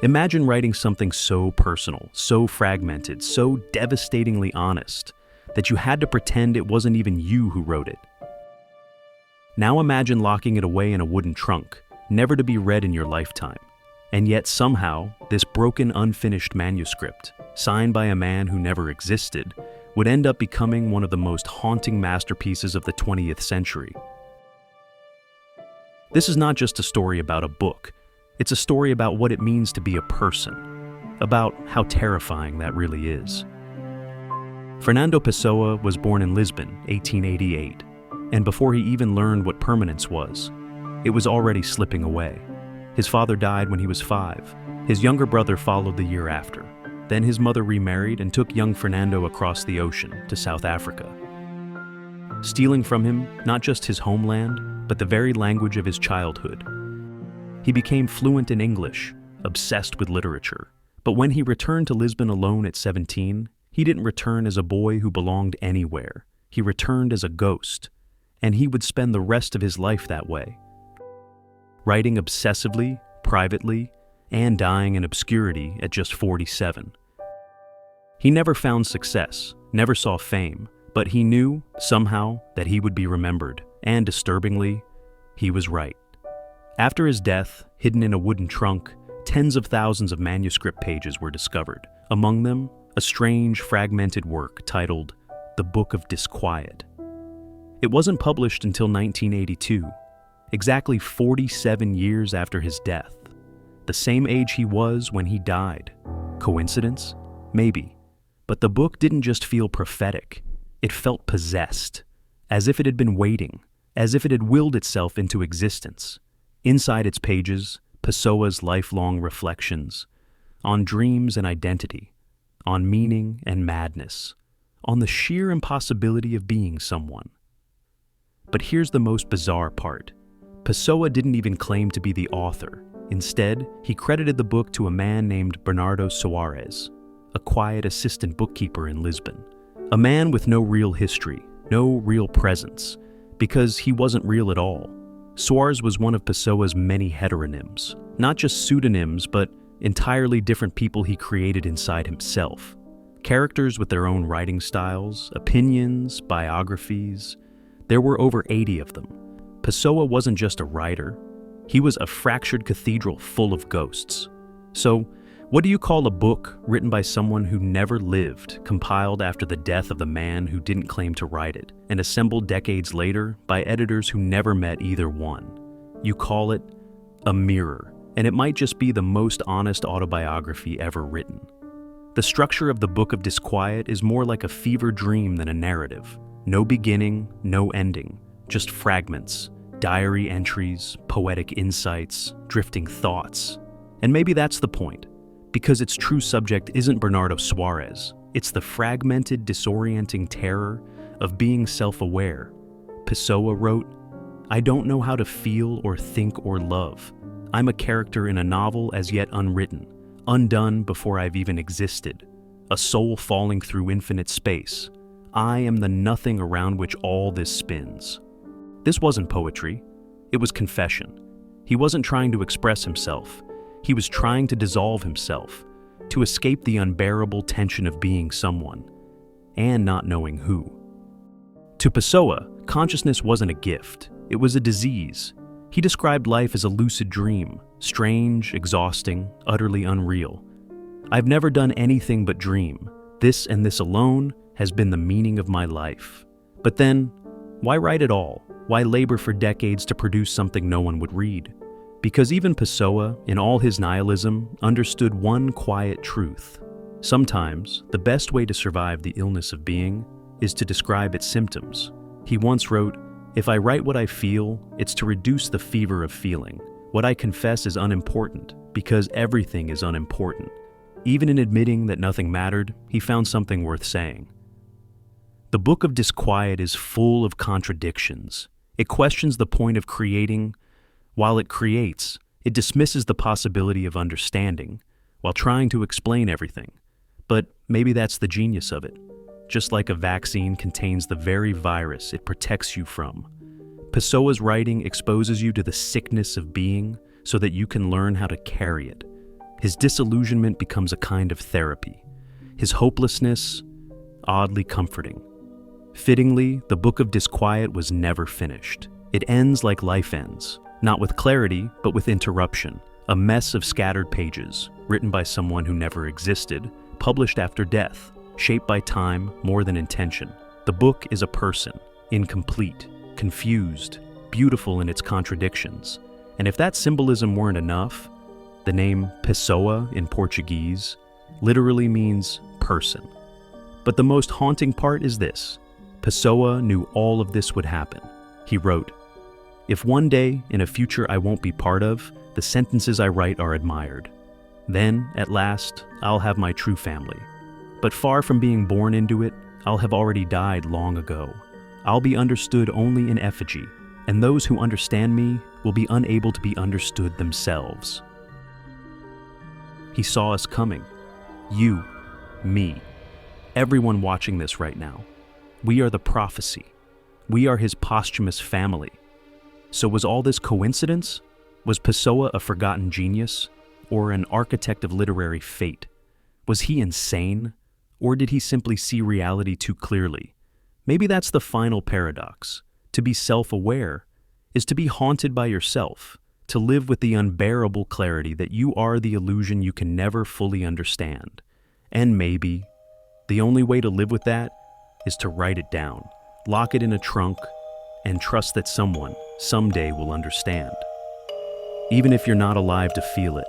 Imagine writing something so personal, so fragmented, so devastatingly honest, that you had to pretend it wasn't even you who wrote it. Now imagine locking it away in a wooden trunk, never to be read in your lifetime. And yet somehow, this broken, unfinished manuscript, signed by a man who never existed, would end up becoming one of the most haunting masterpieces of the 20th century. This is not just a story about a book. It's a story about what it means to be a person, about how terrifying that really is. Fernando Pessoa was born in Lisbon, 1888, and before he even learned what permanence was, it was already slipping away. His father died when he was 5. His younger brother followed the year after. Then his mother remarried and took young Fernando across the ocean to South Africa, stealing from him not just his homeland, but the very language of his childhood. He became fluent in English, obsessed with literature. But when he returned to Lisbon alone at 17, he didn't return as a boy who belonged anywhere. He returned as a ghost, and he would spend the rest of his life that way, writing obsessively, privately, and dying in obscurity at just 47. He never found success, never saw fame, but he knew, somehow, that he would be remembered, and disturbingly, he was right. After his death, hidden in a wooden trunk, tens of thousands of manuscript pages were discovered. Among them, a strange, fragmented work titled The Book of Disquiet. It wasn't published until 1982, exactly 47 years after his death, the same age he was when he died. Coincidence? Maybe. But the book didn't just feel prophetic, it felt possessed, as if it had been waiting, as if it had willed itself into existence. Inside its pages, Pessoa's lifelong reflections on dreams and identity, on meaning and madness, on the sheer impossibility of being someone. But here's the most bizarre part. Pessoa didn't even claim to be the author. Instead, he credited the book to a man named Bernardo Soares, a quiet assistant bookkeeper in Lisbon. A man with no real history, no real presence, because he wasn't real at all. Soares was one of Pessoa's many heteronyms, not just pseudonyms, but entirely different people he created inside himself. Characters with their own writing styles, opinions, biographies. There were over 80 of them. Pessoa wasn't just a writer. He was a fractured cathedral full of ghosts. So, what do you call a book written by someone who never lived, compiled after the death of the man who didn't claim to write it, and assembled decades later by editors who never met either one? You call it a mirror, and it might just be the most honest autobiography ever written. The structure of the Book of Disquiet is more like a fever dream than a narrative. No beginning, no ending, just fragments, diary entries, poetic insights, drifting thoughts. And maybe that's the point. Because its true subject isn't Bernardo Soares, it's the fragmented, disorienting terror of being self-aware. Pessoa wrote, "I don't know how to feel or think or love. I'm a character in a novel as yet unwritten, undone before I've even existed, a soul falling through infinite space. I am the nothing around which all this spins." This wasn't poetry, it was confession. He wasn't trying to express himself. He was trying to dissolve himself, to escape the unbearable tension of being someone, and not knowing who. To Pessoa, consciousness wasn't a gift, it was a disease. He described life as a lucid dream, strange, exhausting, utterly unreal. "I've never done anything but dream. This and this alone has been the meaning of my life." But then, why write at all? Why labor for decades to produce something no one would read? Because even Pessoa, in all his nihilism, understood one quiet truth. Sometimes, the best way to survive the illness of being is to describe its symptoms. He once wrote, "If I write what I feel, it's to reduce the fever of feeling. What I confess is unimportant, because everything is unimportant." Even in admitting that nothing mattered, he found something worth saying. The Book of Disquiet is full of contradictions. It questions the point of creating. While it creates, it dismisses the possibility of understanding, while trying to explain everything. But maybe that's the genius of it. Just like a vaccine contains the very virus it protects you from, Pessoa's writing exposes you to the sickness of being so that you can learn how to carry it. His disillusionment becomes a kind of therapy. His hopelessness, oddly comforting. Fittingly, the Book of Disquiet was never finished. It ends like life ends, not with clarity, but with interruption. A mess of scattered pages, written by someone who never existed, published after death, shaped by time more than intention. The book is a person, incomplete, confused, beautiful in its contradictions. And if that symbolism weren't enough, the name Pessoa in Portuguese literally means person. But the most haunting part is this. Pessoa knew all of this would happen. He wrote, "If one day, in a future I won't be part of, the sentences I write are admired. Then, at last, I'll have my true family. But far from being born into it, I'll have already died long ago. I'll be understood only in effigy, and those who understand me will be unable to be understood themselves." He saw us coming. You, me, everyone watching this right now. We are the prophecy. We are his posthumous family. So was all this coincidence? Was Pessoa a forgotten genius, or an architect of literary fate? Was he insane, or did he simply see reality too clearly? Maybe that's the final paradox. To be self-aware is to be haunted by yourself, to live with the unbearable clarity that you are the illusion you can never fully understand. And maybe the only way to live with that is to write it down, lock it in a trunk, and trust that someone, someday, will understand. Even if you're not alive to feel it.